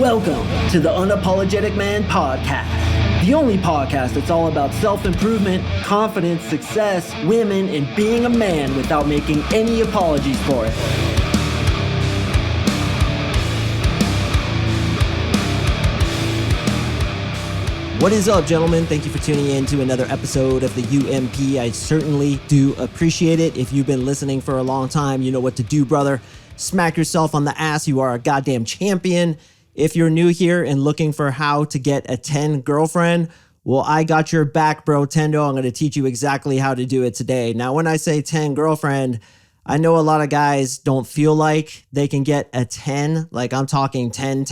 Welcome to the Unapologetic Man Podcast, the only podcast that's all about self-improvement, confidence, success, women, and being a man without making any apologies for it. What is up, gentlemen? Thank you for tuning in to another episode of the UMP. I certainly do appreciate it. If you've been listening for a long time, you know what to do, brother. Smack yourself on the ass. You are a goddamn champion. If you're new here and looking for how to get a 10 girlfriend, well, I got your back, bro, Tendo. I'm going to teach you exactly how to do it today. Now, when I say 10 girlfriend, I know a lot of guys don't feel like they can get a 10. Like I'm talking 10,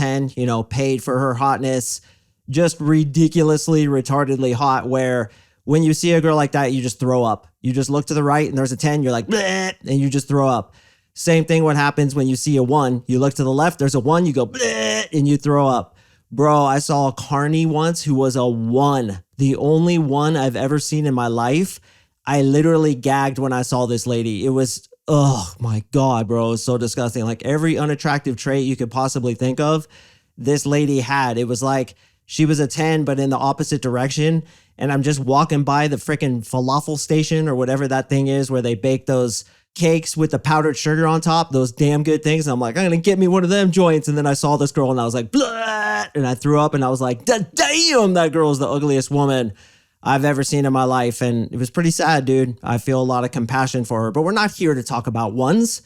paid for her hotness, just ridiculously, retardedly hot, where when you see a girl like that, you just throw up. You just look to the right and there's a 10, you're like, bleh, and you just throw up. Same thing what happens when you see a 1. You look to the left, there's a 1, you go, bleh, and you throw up. Bro, I saw a carny once who was a 1. The only 1 I've ever seen in my life. I literally gagged when I saw this lady. It was, oh my God, bro, it was so disgusting. Like every unattractive trait you could possibly think of, this lady had. It was like she was a 10, but in the opposite direction. And I'm just walking by the freaking falafel station or whatever that thing is where they bake those cakes with the powdered sugar on top, those damn good things. And I'm like, I'm going to get me one of them joints. And then I saw this girl and I was like, blah, and I threw up and I was like, damn, that girl is the ugliest woman I've ever seen in my life. And it was pretty sad, dude. I feel a lot of compassion for her, but we're not here to talk about ones.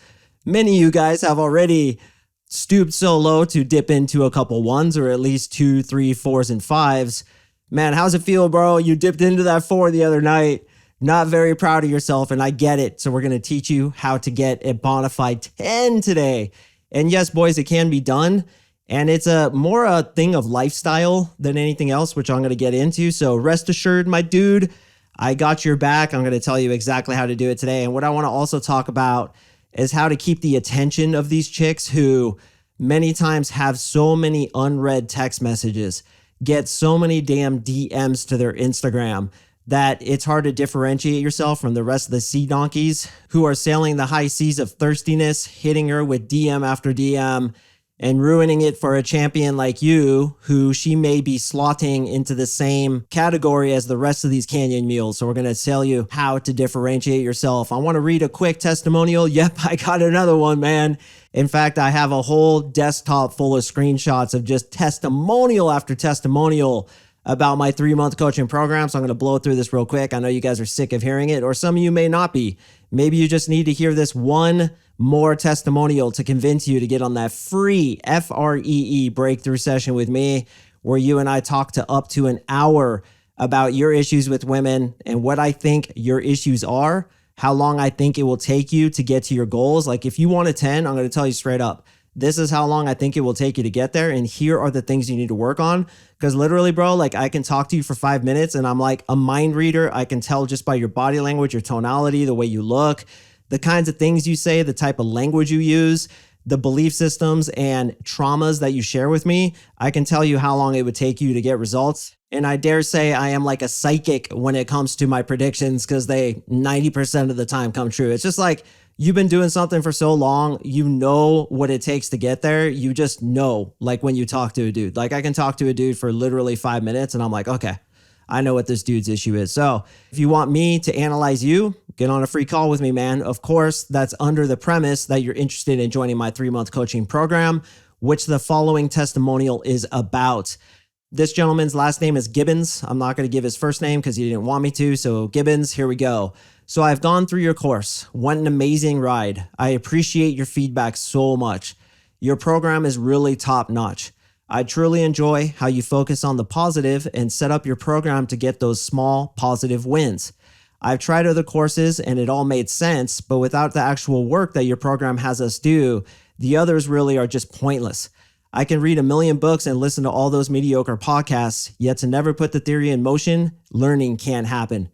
Many of you guys have already stooped so low to dip into a couple 1s or at least 2, 3, 4s, and 5s. Man, how's it feel, bro? You dipped into that 4 the other night. Not very proud of yourself, and I get it. So we're going to teach you how to get a bona fide 10 today. And yes, boys, it can be done. And it's more a thing of lifestyle than anything else, which I'm going to get into. So rest assured, my dude, I got your back. I'm going to tell you exactly how to do it today. And what I want to also talk about is how to keep the attention of these chicks who many times have so many unread text messages, get so many damn DMs to their Instagram, that it's hard to differentiate yourself from the rest of the sea donkeys who are sailing the high seas of thirstiness, hitting her with DM after DM, and ruining it for a champion like you, who she may be slotting into the same category as the rest of these canyon mules. So we're going to tell you how to differentiate yourself. I want to read a quick testimonial. Yep, I got another one, man. In fact, I have a whole desktop full of screenshots of just testimonial after testimonial about my 3-month coaching program. So I'm going to blow through this real quick. I know you guys are sick of hearing it, or some of you may not be. Maybe you just need to hear this one more testimonial to convince you to get on that free FREE breakthrough session with me, where you and I talk to up to an hour about your issues with women and what I think your issues are, how long I think it will take you to get to your goals. Like if you want a 10, I'm going to tell you straight up, this is how long I think it will take you to get there. And here are the things you need to work on. Because literally, bro, like I can talk to you for 5 minutes and I'm like a mind reader. I can tell just by your body language, your tonality, the way you look, the kinds of things you say, the type of language you use, the belief systems and traumas that you share with me. I can tell you how long it would take you to get results. And I dare say I am like a psychic when it comes to my predictions, because they 90% of the time come true. It's just like, you've been doing something for so long, you know what it takes to get there. You just know, like when you talk to a dude. Like I can talk to a dude for literally 5 minutes and I'm like, okay, I know what this dude's issue is. So if you want me to analyze you, get on a free call with me, man. Of course, that's under the premise that you're interested in joining my 3-month coaching program, which the following testimonial is about. This gentleman's last name is Gibbons. I'm not going to give his first name because he didn't want me to. So Gibbons, here we go. So I've gone through your course. What an amazing ride. I appreciate your feedback so much. Your program is really top notch. I truly enjoy how you focus on the positive and set up your program to get those small positive wins. I've tried other courses and it all made sense, but without the actual work that your program has us do, the others really are just pointless. I can read a million books and listen to all those mediocre podcasts, yet to never put the theory in motion, learning can't happen.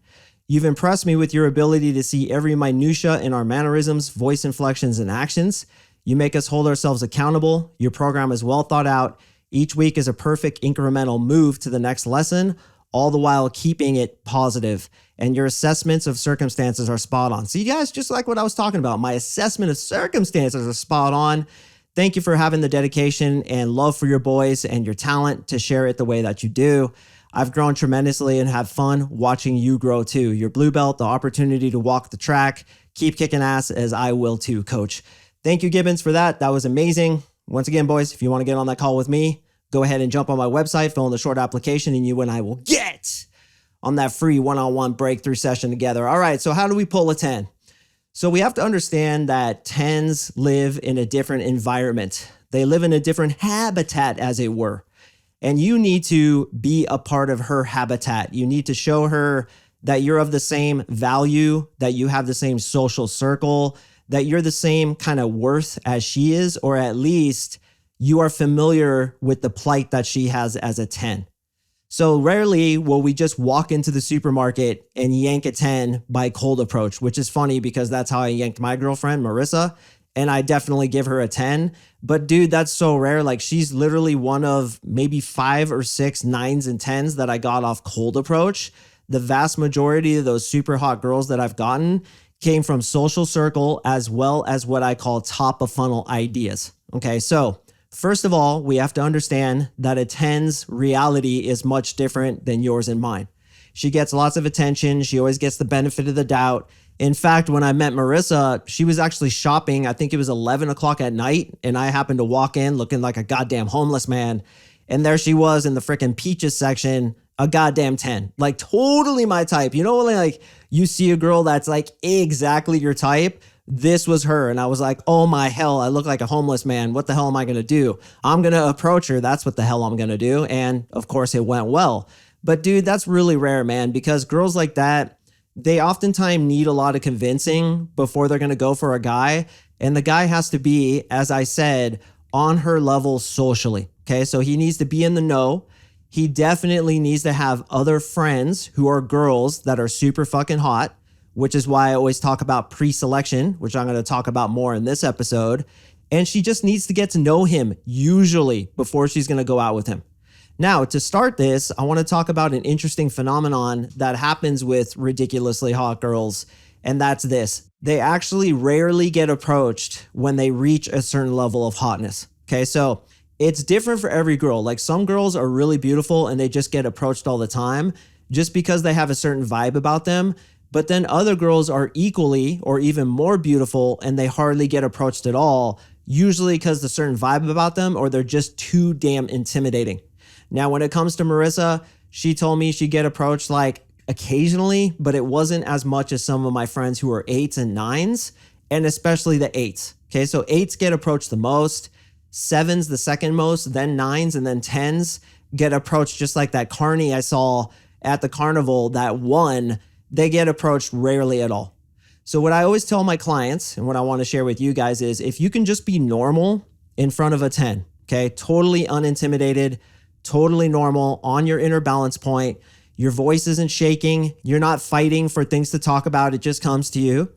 You've impressed me with your ability to see every minutia in our mannerisms, voice inflections, and actions. You make us hold ourselves accountable. Your program is well thought out. Each week is a perfect incremental move to the next lesson, all the while keeping it positive. And your assessments of circumstances are spot on. See, guys, just like what I was talking about, my assessment of circumstances are spot on. thank you for having the dedication and love for your boys and your talent to share it the way that you do. I've grown tremendously and have fun watching you grow too. Your blue belt, the opportunity to walk the track, keep kicking ass as I will too, coach. Thank you, Gibbons, for that. That was amazing. Once again, boys, if you want to get on that call with me, go ahead and jump on my website, fill in the short application, and you and I will get on that free one-on-one breakthrough session together. All right, so how do we pull a 10? So we have to understand that 10s live in a different environment. They live in a different habitat, as it were. And you need to be a part of her habitat. You need to show her that you're of the same value, that you have the same social circle, that you're the same kind of worth as she is, or at least you are familiar with the plight that she has as a 10. So rarely will we just walk into the supermarket and yank a 10 by cold approach, which is funny because that's how I yanked my girlfriend, Marissa, and I definitely give her a 10. But dude, that's so rare. Like, she's literally one of maybe 5 or 6 9s and 10s that I got off cold approach. The vast majority of those super hot girls that I've gotten came from social circle as well as what I call top of funnel ideas. Okay, so first of all, we have to understand that a 10's reality is much different than yours and mine. She gets lots of attention. She always gets the benefit of the doubt. In fact, when I met Marissa, she was actually shopping. I think it was 11 o'clock at night, and I happened to walk in looking like a goddamn homeless man. And there she was in the freaking peaches section, a goddamn 10. Like, totally my type. You know, like you see a girl that's like exactly your type. This was her. And I was like, oh my hell, I look like a homeless man. What the hell am I going to do? I'm going to approach her. That's what the hell I'm going to do. And of course it went well. But dude, that's really rare, man, because girls like that, they oftentimes need a lot of convincing before they're going to go for a guy. And the guy has to be, as I said, on her level socially. Okay. So he needs to be in the know. He definitely needs to have other friends who are girls that are super fucking hot, which is why I always talk about pre-selection, which I'm going to talk about more in this episode. And she just needs to get to know him usually before she's going to go out with him. Now, to start this, I want to talk about an interesting phenomenon that happens with ridiculously hot girls, and that's this. They actually rarely get approached when they reach a certain level of hotness. Okay, so it's different for every girl. Like, some girls are really beautiful and they just get approached all the time just because they have a certain vibe about them. But then other girls are equally or even more beautiful and they hardly get approached at all, usually because there's a certain vibe about them or they're just too damn intimidating. Now, when it comes to Marissa, she told me she'd get approached like occasionally, but it wasn't as much as some of my friends who are 8s and 9s, and especially the 8s. Okay, so 8s get approached the most, 7s the second most, then 9s, and then 10s get approached just like that carny I saw at the carnival that won. They get approached rarely at all. So what I always tell my clients and what I want to share with you guys is if you can just be normal in front of a 10, okay, totally unintimidated, totally normal on your inner balance point, your voice isn't shaking, you're not fighting for things to talk about, it just comes to you.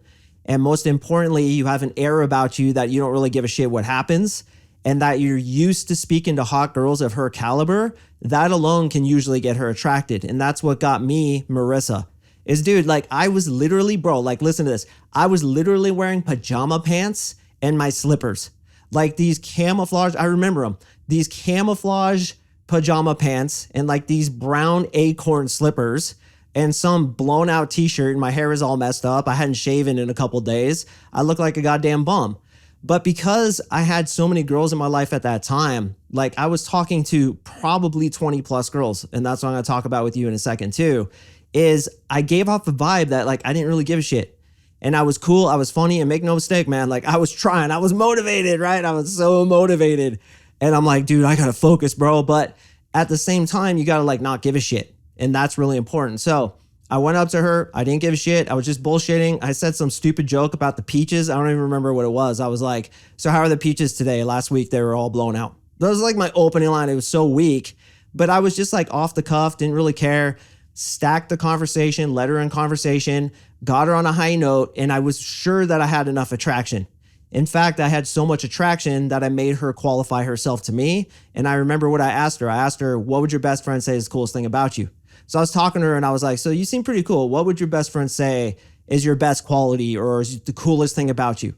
And most importantly, you have an air about you that you don't really give a shit what happens and that you're used to speaking to hot girls of her caliber. That alone can usually get her attracted. And that's what got me Marissa. Is dude, like I was literally, bro, like listen to this. I was literally wearing pajama pants and my slippers. Like these camouflage, I remember them, these camouflage pajama pants and like these brown acorn slippers and some blown out t-shirt and my hair is all messed up. I hadn't shaven in a couple days. I look like a goddamn bum. But because I had so many girls in my life at that time, like I was talking to probably 20 plus girls, and that's what I'm gonna talk about with you in a second too, is I gave off the vibe that like I didn't really give a shit. And I was cool, I was funny, and make no mistake, man, like I was trying, I was motivated, right? I was so motivated. And I'm like, dude, I gotta focus, bro. But at the same time, you gotta like not give a shit. And that's really important. So I went up to her, I didn't give a shit. I was just bullshitting. I said some stupid joke about the peaches. I don't even remember what it was. I was like, so how are the peaches today? Last week, they were all blown out. That was like my opening line. It was so weak, but I was just like off the cuff, didn't really care. Stacked the conversation, let her in conversation, got her on a high note, and I was sure that I had enough attraction. In fact, I had so much attraction that I made her qualify herself to me. And I remember what I asked her. I asked her, what would your best friend say is the coolest thing about you? So I was talking to her and I was like, so you seem pretty cool. What would your best friend say is your best quality or is the coolest thing about you?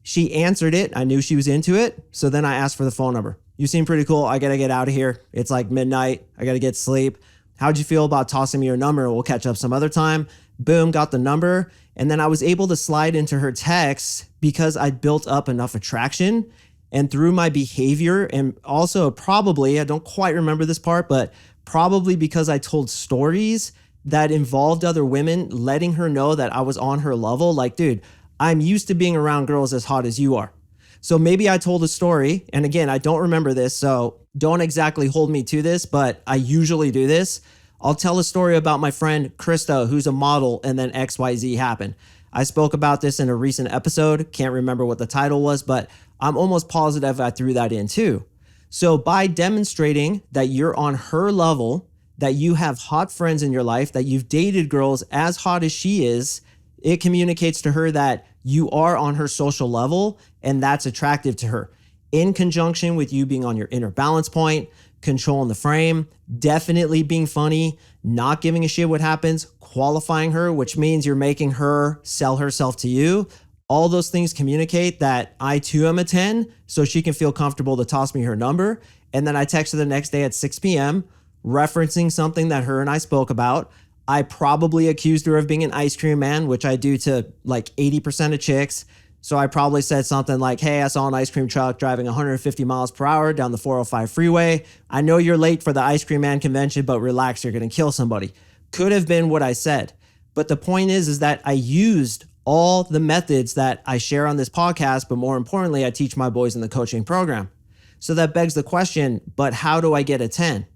She answered it. I knew she was into it. So then I asked for the phone number. You seem pretty cool. I got to get out of here. It's like midnight. I got to get sleep. How'd you feel about tossing me your number? We'll catch up some other time. Boom, got the number. And then I was able to slide into her text because I'd built up enough attraction. And through my behavior, and also probably, I don't quite remember this part, but probably because I told stories that involved other women, letting her know that I was on her level. Like, dude, I'm used to being around girls as hot as you are. So maybe I told a story, and again, I don't remember this, so don't exactly hold me to this, but I usually do this. I'll tell a story about my friend Krista, who's a model, and then XYZ happened. I spoke about this in a recent episode. Can't remember what the title was, but I'm almost positive I threw that in too. So by demonstrating that you're on her level, that you have hot friends in your life, that you've dated girls as hot as she is, it communicates to her that you are on her social level, and that's attractive to her. In conjunction with you being on your inner balance point, controlling the frame, definitely being funny, not giving a shit what happens, qualifying her, which means you're making her sell herself to you. All those things communicate that I too am a 10, so she can feel comfortable to toss me her number. And then I text her the next day at 6 p.m., referencing something that her and I spoke about. I probably accused her of being an ice cream man, which I do to like 80% of chicks. So I probably said something like, hey, I saw an ice cream truck driving 150 miles per hour down the 405 freeway. I know you're late for the ice cream man convention, but relax, you're going to kill somebody. Could have been what I said. But the point is that I used all the methods that I share on this podcast, but more importantly, I teach my boys in the coaching program. So that begs the question, but how do I get a 10?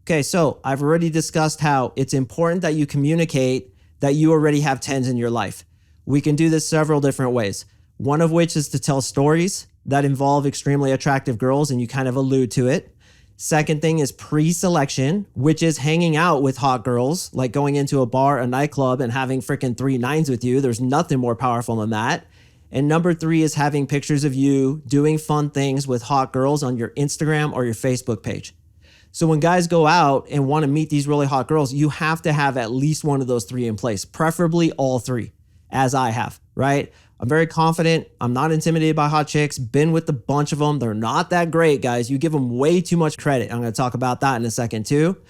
Okay, so I've already discussed how it's important that you communicate that you already have 10s in your life. We can do this several different ways. One of which is to tell stories that involve extremely attractive girls, and you kind of allude to it. Second thing is pre-selection, which is hanging out with hot girls, like going into a bar, a nightclub, and having freaking 3 9s with you. There's nothing more powerful than that. And number 3 is having pictures of you doing fun things with hot girls on your Instagram or your Facebook page. So when guys go out and want to meet these really hot girls, you have to have at least one of those 3 in place, preferably all 3, as I have, right? I'm very confident. I'm not intimidated by hot chicks. Been with a bunch of them. They're not that great, guys. You give them way too much credit. I'm going to talk about that in a second too.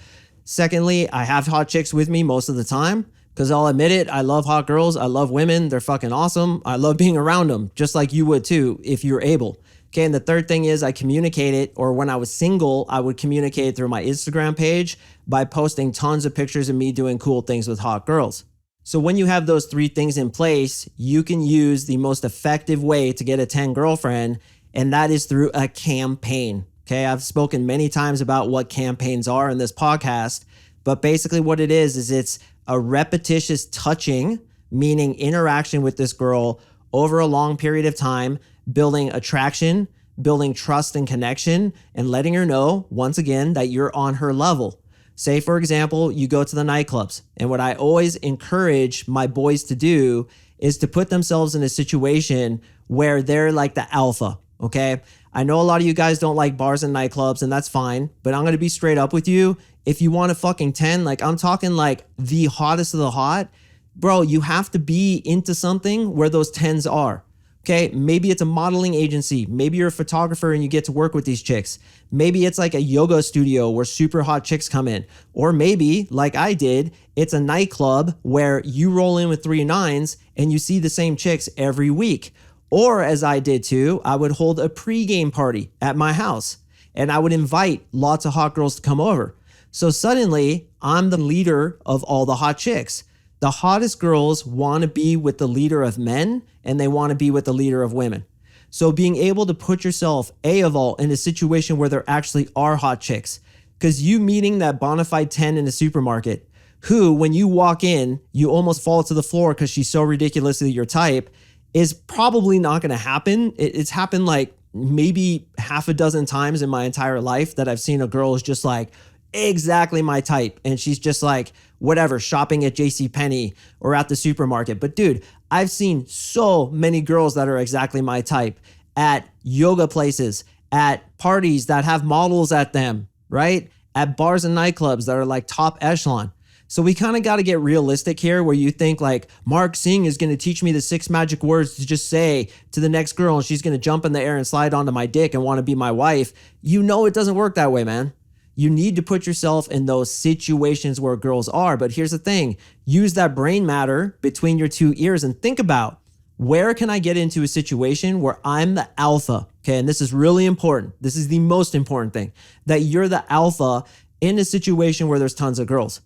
Secondly, I have hot chicks with me most of the time because I'll admit it. I love hot girls. I love women. They're fucking awesome. I love being around them, just like you would too, if you're able. Okay, and the third thing is I communicate it, or when I was single, I would communicate through my Instagram page by posting tons of pictures of me doing cool things with hot girls. So when you have those 3 things in place, you can use the most effective way to get a 10 girlfriend, and that is through a campaign. Okay, I've spoken many times about what campaigns are in this podcast, but basically what it is it's a repetitious touching, meaning interaction with this girl over a long period of time, building attraction, building trust and connection, and letting her know, once again, that you're on her level. Say, for example, you go to the nightclubs, and what I always encourage my boys to do is to put themselves in a situation where they're like the alpha, okay? I know a lot of you guys don't like bars and nightclubs, and that's fine, but I'm gonna be straight up with you. If you want a fucking 10, like I'm talking like the hottest of the hot, bro, you have to be into something where those 10s are. Okay, maybe it's a modeling agency. Maybe you're a photographer and you get to work with these chicks. Maybe it's like a yoga studio where super hot chicks come in. Or maybe, like I did, it's a nightclub where you roll in with 3 9s and you see the same chicks every week. Or as I did too, I would hold a pregame party at my house and I would invite lots of hot girls to come over. So suddenly, I'm the leader of all the hot chicks. The hottest girls want to be with the leader of men and they want to be with the leader of women. So being able to put yourself, of all, in a situation where there actually are hot chicks, because you meeting that bona fide 10 in a supermarket, who, when you walk in, you almost fall to the floor because she's so ridiculously your type, is probably not going to happen. It's happened like maybe half a dozen times in my entire life that I've seen a girl is just like, exactly my type. And she's just like, whatever, shopping at JCPenney or at the supermarket. But dude, I've seen so many girls that are exactly my type at yoga places, at parties that have models at them, right? At bars and nightclubs that are like top echelon. So we kind of got to get realistic here where you think like Mark Sing is going to teach me the 6 magic words to just say to the next girl and she's going to jump in the air and slide onto my dick and want to be my wife. You know it doesn't work that way, man. You need to put yourself in those situations where girls are. But here's the thing. Use that brain matter between your 2 ears and think about, where can I get into a situation where I'm the alpha? Okay, and this is really important. This is the most important thing, that you're the alpha in a situation where there's tons of girls.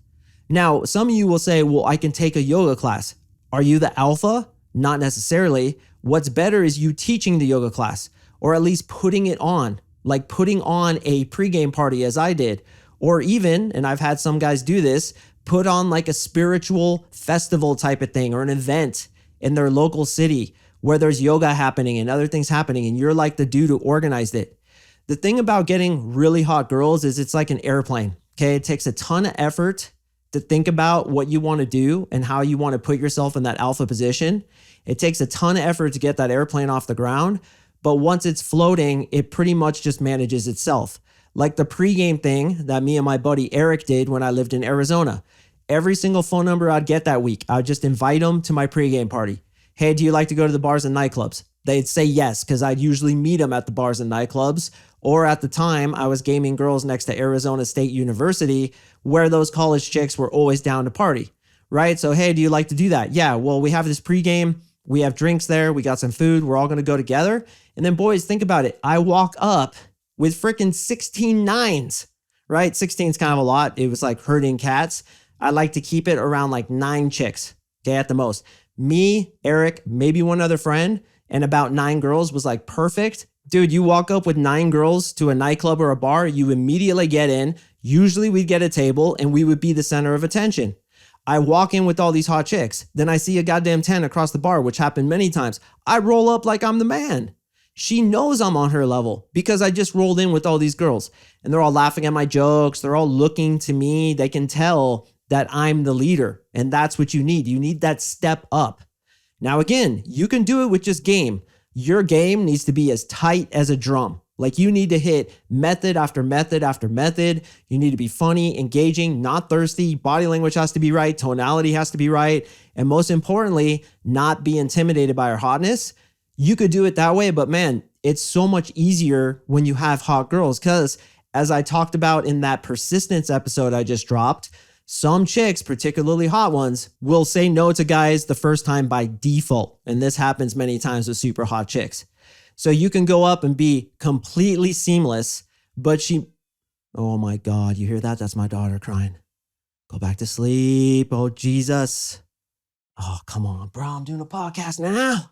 Now, some of you will say, well, I can take a yoga class. Are you the alpha? Not necessarily. What's better is you teaching the yoga class, or at least putting it on, like putting on a pregame party as I did. Or even, and I've had some guys do this, put on like a spiritual festival type of thing or an event in their local city where there's yoga happening and other things happening, and you're like the dude who organized it. The thing about getting really hot girls is it's like an airplane, okay? It takes a ton of effort to think about what you want to do and how you want to put yourself in that alpha position. It takes a ton of effort to get that airplane off the ground, but once it's floating, it pretty much just manages itself. Like the pregame thing that me and my buddy Eric did when I lived in Arizona. Every single phone number I'd get that week, I would just invite them to my pregame party. Hey, do you like to go to the bars and nightclubs? They'd say yes, because I'd usually meet them at the bars and nightclubs. Or at the time, I was gaming girls next to Arizona State University, where those college chicks were always down to party, right? So, hey, do you like to do that? Yeah, well, we have this pregame. We have drinks there. We got some food. We're all going to go together. And then, boys, think about it. I walk up with freaking 16 nines, right? 16 is kind of a lot. It was like herding cats. I like to keep it around like 9 chicks, okay, at the most. Me, Eric, maybe one other friend, and about 9 girls was like perfect. Dude, you walk up with 9 girls to a nightclub or a bar, you immediately get in. Usually we'd get a table and we would be the center of attention. I walk in with all these hot chicks. Then I see a goddamn 10 across the bar, which happened many times. I roll up like I'm the man. She knows I'm on her level because I just rolled in with all these girls and they're all laughing at my jokes. They're all looking to me. They can tell that I'm the leader, and that's what you need. You need that step up. Now, again, you can do it with just game. Your game needs to be as tight as a drum. Like you need to hit method after method after method. You need to be funny, engaging, not thirsty. Body language has to be right. Tonality has to be right. And most importantly, not be intimidated by her hotness. You could do it that way, but man, it's so much easier when you have hot girls because as I talked about in that persistence episode I just dropped, some chicks, particularly hot ones, will say no to guys the first time by default. And this happens many times with super hot chicks. So you can go up and be completely seamless, but oh my God, you hear that? That's my daughter crying. Go back to sleep. Oh, Jesus. Oh, come on, bro. I'm doing a podcast now.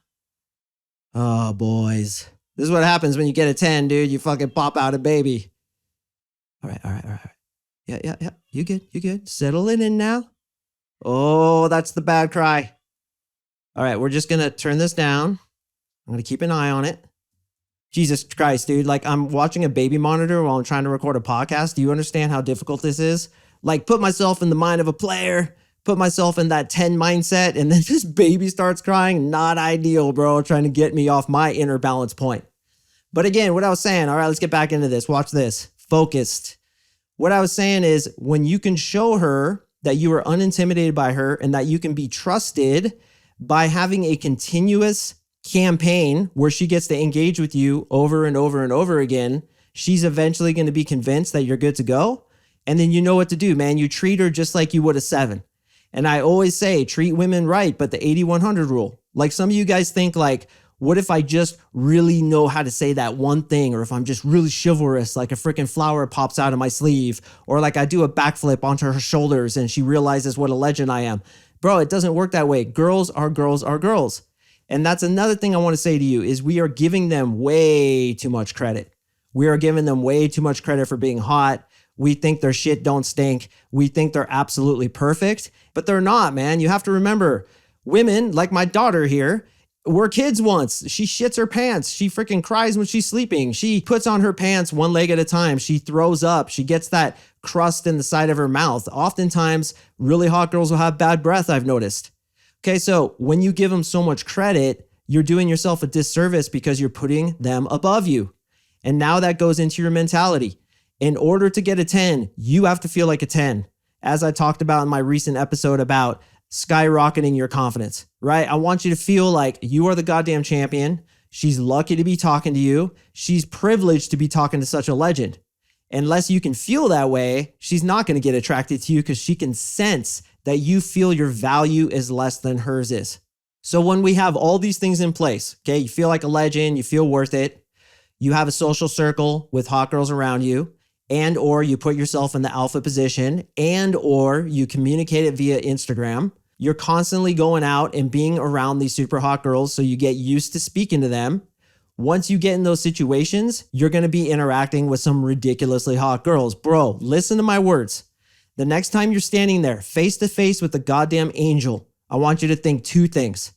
Oh, boys. This is what happens when you get a 10, dude. You fucking pop out a baby. All right. Yeah. You good. Settle it in now. Oh, that's the bad cry. All right, we're just going to turn this down. I'm going to keep an eye on it. Jesus Christ, dude. Like I'm watching a baby monitor while I'm trying to record a podcast. Do you understand how difficult this is? Like put myself in the mind of a player, put myself in that 10 mindset, and then this baby starts crying. Not ideal, bro. Trying to get me off my inner balance point. But again, what I was saying, all right, let's get back into this. Watch this. Focused. What I was saying is when you can show her that you are unintimidated by her and that you can be trusted by having a continuous campaign where she gets to engage with you over and over and over again, she's eventually going to be convinced that you're good to go. And then you know what to do, man. You treat her just like you would a 7. And I always say, treat women right, but the 80-100 rule. Like some of you guys think like, what if I just really know how to say that one thing? Or if I'm just really chivalrous, like a freaking flower pops out of my sleeve, or like I do a backflip onto her shoulders and she realizes what a legend I am. Bro, it doesn't work that way. Girls are girls are girls. And that's another thing I want to say to you is we are giving them way too much credit. We are giving them way too much credit for being hot. We think their shit don't stink. We think they're absolutely perfect, but they're not, man. You have to remember, women like my daughter here were kids once. She shits her pants. She freaking cries when she's sleeping. She puts on her pants one leg at a time. She throws up. She gets that crust in the side of her mouth. Oftentimes, really hot girls will have bad breath, I've noticed. Okay, so when you give them so much credit, you're doing yourself a disservice because you're putting them above you. And now that goes into your mentality. In order to get a 10, you have to feel like a 10. as I talked about in my recent episode about skyrocketing your confidence, right? I want you to feel like you are the goddamn champion. She's lucky to be talking to you. She's privileged to be talking to such a legend. Unless you can feel that way, she's not going to get attracted to you because she can sense that you feel your value is less than hers is. So when we have all these things in place, okay, you feel like a legend, you feel worth it, you have a social circle with hot girls around you, and or you put yourself in the alpha position, and or you communicate it via Instagram, you're constantly going out and being around these super hot girls so you get used to speaking to them. Once you get in those situations, you're going to be interacting with some ridiculously hot girls. Bro, listen to my words. The next time you're standing there face to face with a goddamn angel, I want you to think two things.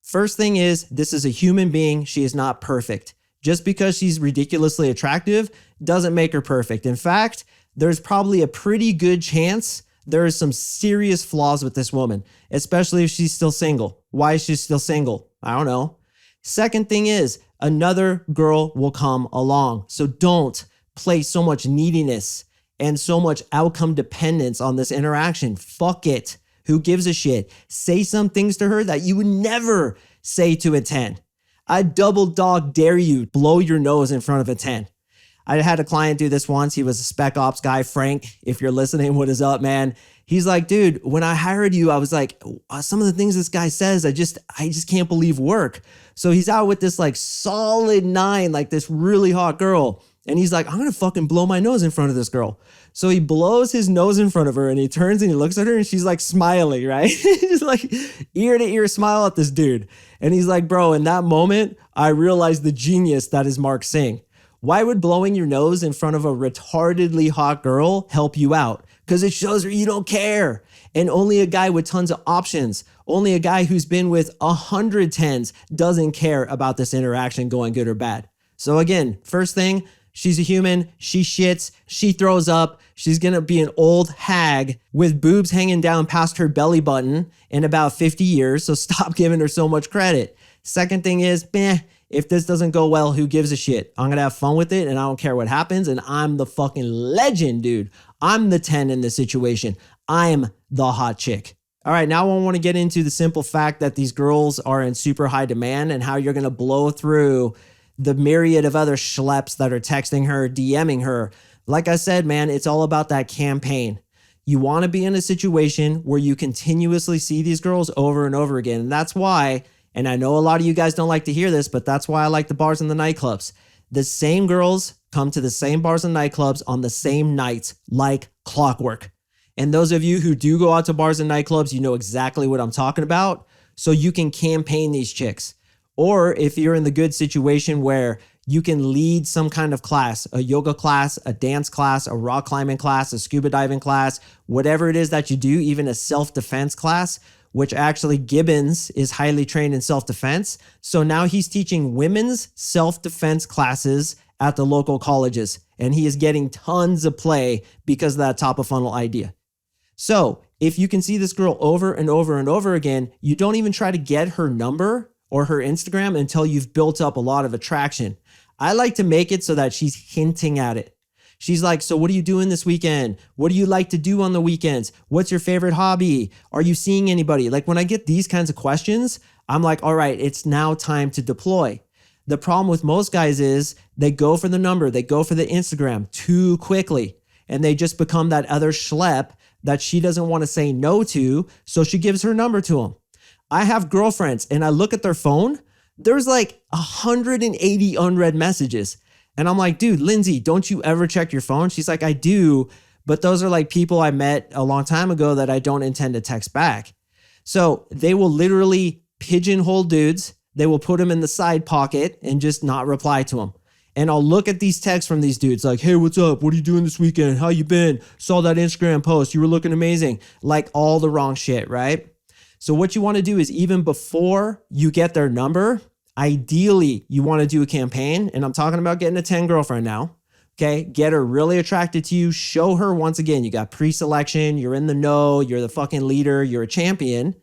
First thing is, this is a human being. She is not perfect. Just because she's ridiculously attractive doesn't make her perfect. In fact, there's probably a pretty good chance there is some serious flaws with this woman, especially if she's still single. Why is she still single? I don't know. Second thing is, another girl will come along. So don't place so much neediness and so much outcome dependence on this interaction. Fuck it. Who gives a shit? Say some things to her that you would never say to a 10. I double dog dare you blow your nose in front of a 10. I had a client do this once. He was a spec ops guy. Frank, if you're listening, what is up, man? He's like, dude, when I hired you, I was like, some of the things this guy says, I just can't believe work. So he's out with this like solid 9, like this really hot girl. And he's like, I'm going to fucking blow my nose in front of this girl. So he blows his nose in front of her and he turns and he looks at her and she's like smiling, right? Just like ear to ear smile at this dude. And he's like, bro, in that moment, I realized the genius that is CoachMarkSing. Why would blowing your nose in front of a retardedly hot girl help you out? Because it shows her you don't care. And only a guy with tons of options, only a guy who's been with 100 10s doesn't care about this interaction going good or bad. So again, first thing, she's a human, she shits, she throws up, she's gonna be an old hag with boobs hanging down past her belly button in about 50 years, so stop giving her so much credit. Second thing is, if this doesn't go well, who gives a shit? I'm gonna have fun with it and I don't care what happens, and I'm the fucking legend, dude. I'm the 10 in this situation. I'm the hot chick. All right, now I want to get into the simple fact that these girls are in super high demand and how you're gonna blow through the myriad of other schleps that are texting her, DMing her. Like I said, man, it's all about that campaign. You want to be in a situation where you continuously see these girls over and over again. And that's why, and I know a lot of you guys don't like to hear this, but that's why I like the bars and the nightclubs. The same girls come to the same bars and nightclubs on the same nights like clockwork. And those of you who do go out to bars and nightclubs, you know exactly what I'm talking about. So you can campaign these chicks. Or if you're in the good situation where you can lead some kind of class, a yoga class, a dance class, a rock climbing class, a scuba diving class, whatever it is that you do, even a self-defense class, which actually Gibbons is highly trained in self-defense. So now he's teaching women's self-defense classes at the local colleges, and he is getting tons of play because of that top of funnel idea. So if you can see this girl over and over and over again, you don't even try to get her number or her Instagram until you've built up a lot of attraction. I like to make it so that she's hinting at it. She's like, so what are you doing this weekend? What do you like to do on the weekends? What's your favorite hobby? Are you seeing anybody? Like when I get these kinds of questions, I'm like, all right, it's now time to deploy. The problem with most guys is they go for the number, they go for the Instagram too quickly, and they just become that other schlep that she doesn't want to say no to, so she gives her number to him. I have girlfriends and I look at their phone, there's like 180 unread messages. And I'm like, dude, Lindsay, don't you ever check your phone? She's like, I do, but those are like people I met a long time ago that I don't intend to text back. So they will literally pigeonhole dudes. They will put them in the side pocket and just not reply to them. And I'll look at these texts from these dudes like, hey, what's up? What are you doing this weekend? How you been? Saw that Instagram post. You were looking amazing. Like all the wrong shit, right? So what you want to do is even before you get their number, ideally you want to do a campaign. And I'm talking about getting a 10 girlfriend now. Okay. Get her really attracted to you. Show her once again, you got pre-selection. You're in the know. You're the fucking leader. You're a champion.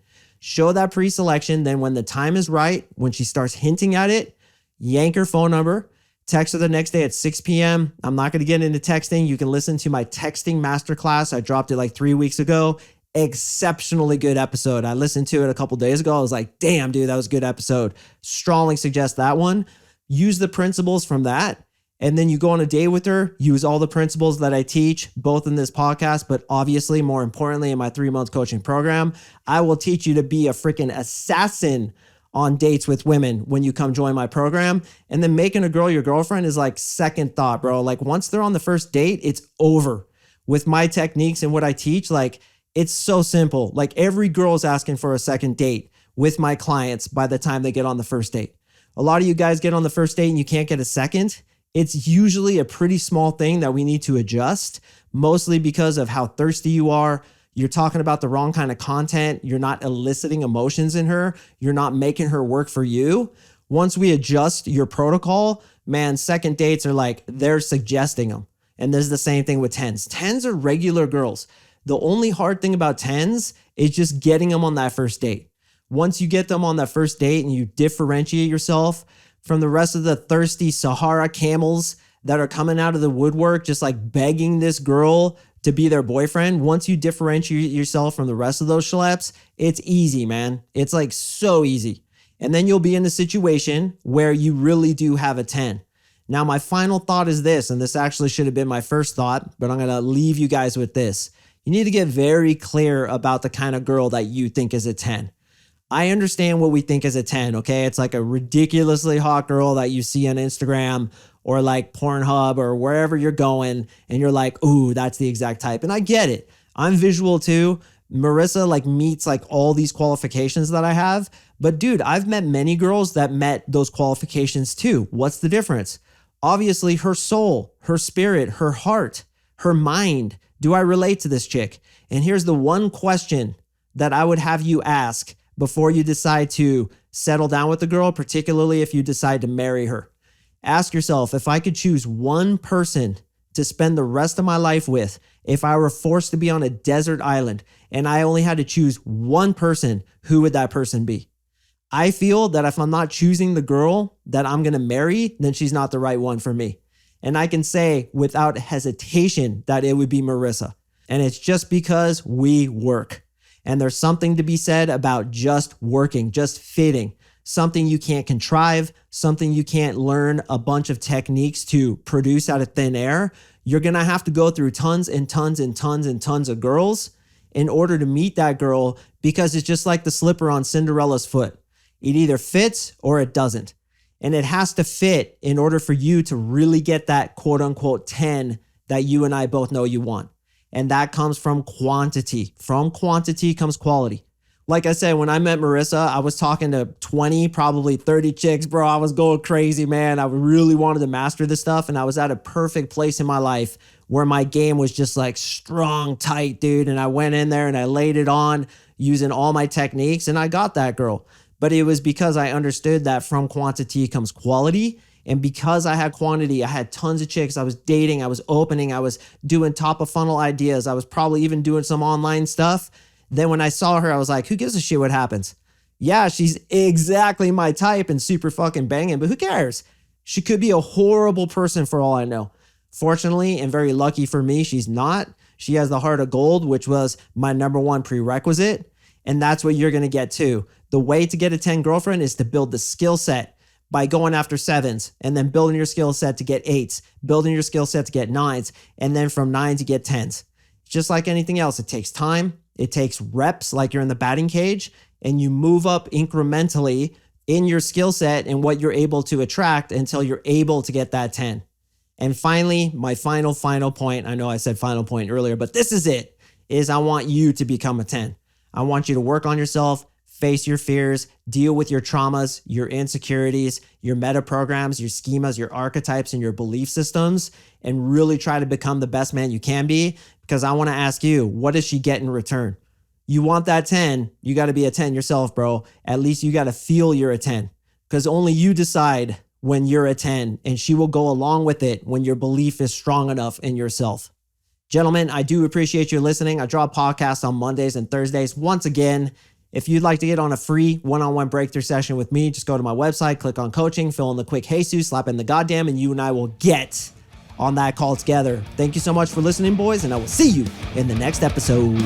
Show that pre-selection. Then when the time is right, when she starts hinting at it, yank her phone number, Text her the next day at 6 p.m. I'm not going to get into texting. You can listen to my texting masterclass. I dropped it like 3 weeks ago. Exceptionally good episode. I listened to it a couple days ago. I was like, damn, dude, that was a good episode. Strongly suggest that one. Use the principles from that. And then you go on a date with her, use all the principles that I teach, both in this podcast, but obviously, more importantly, in my 3-month coaching program. I will teach you to be a freaking assassin on dates with women when you come join my program. And then making a girl your girlfriend is like second thought, bro. Like once they're on the first date, it's over. With my techniques and what I teach, like it's so simple. Like every girl's asking for a second date with my clients by the time they get on the first date. A lot of you guys get on the first date and you can't get a second. It's usually a pretty small thing that we need to adjust, mostly because of how thirsty you are. You're talking about the wrong kind of content. You're not eliciting emotions in her. You're not making her work for you. Once we adjust your protocol, man, second dates are like, they're suggesting them. And there's the same thing with 10s. 10s are regular girls. The only hard thing about 10s is just getting them on that first date. Once you get them on that first date and you differentiate yourself from the rest of the thirsty Sahara camels that are coming out of the woodwork, just like begging this girl to be their boyfriend. Once you differentiate yourself from the rest of those schleps, it's easy, man. It's like so easy. And then you'll be in a situation where you really do have a 10. Now, my final thought is this, and this actually should have been my first thought, but I'm going to leave you guys with this. You need to get very clear about the kind of girl that you think is a 10. I understand what we think is a 10, okay? It's like a ridiculously hot girl that you see on Instagram or like Pornhub or wherever you're going, and you're like, ooh, that's the exact type. And I get it. I'm visual too. Marissa like meets like all these qualifications that I have. But dude, I've met many girls that met those qualifications too. What's the difference? Obviously, her soul, her spirit, her heart, her mind. Do I relate to this chick? And here's the one question that I would have you ask before you decide to settle down with the girl, particularly if you decide to marry her. Ask yourself, if I could choose one person to spend the rest of my life with, if I were forced to be on a desert island and I only had to choose one person, who would that person be? I feel that if I'm not choosing the girl that I'm going to marry, then she's not the right one for me. And I can say without hesitation that it would be Marissa. And it's just because we work. And there's something to be said about just working, just fitting. Something you can't contrive, something you can't learn a bunch of techniques to produce out of thin air. You're going to have to go through tons and tons and tons and tons of girls in order to meet that girl, because it's just like the slipper on Cinderella's foot. It either fits or it doesn't. And it has to fit in order for you to really get that quote unquote 10 that you and I both know you want. And that comes from quantity. From quantity comes quality. Like I said, when I met Marissa, I was talking to 20, probably 30 chicks, bro. I was going crazy, man. I really wanted to master this stuff. And I was at a perfect place in my life where my game was just like strong, tight, dude. And I went in there and I laid it on using all my techniques and I got that girl. But it was because I understood that from quantity comes quality. And because I had quantity, I had tons of chicks. I was dating, I was opening, I was doing top of funnel ideas. I was probably even doing some online stuff. Then when I saw her, I was like, who gives a shit what happens? Yeah, she's exactly my type and super fucking banging, but who cares? She could be a horrible person for all I know. Fortunately, and very lucky for me, she's not. She has the heart of gold, which was my number one prerequisite. And that's what you're going to get too. The way to get a 10 girlfriend is to build the skill set by going after 7s and then building your skill set to get 8s, building your skill set to get 9s, and then from 9s to get 10s. Just like anything else, it takes time. It takes reps, like you're in the batting cage, and you move up incrementally in your skill set and what you're able to attract until you're able to get that 10. And finally, my final point, I know I said final point earlier, but this is it, is I want you to become a 10. I want you to work on yourself, face your fears, deal with your traumas, your insecurities, your meta programs, your schemas, your archetypes, and your belief systems, and really try to become the best man you can be. Because I want to ask you, what does she get in return? You want that 10, you got to be a 10 yourself, bro. At least you got to feel you're a 10. Because only you decide when you're a 10, and she will go along with it when your belief is strong enough in yourself. Gentlemen, I do appreciate you listening. I drop podcasts on Mondays and Thursdays. Once again, If you'd like to get on a free one-on-one breakthrough session with me, just go to my website, click on coaching, fill in the quick Jesus, slap in the goddamn, and you and I will get on that call together. Thank you so much for listening, boys, and I will see you in the next episode.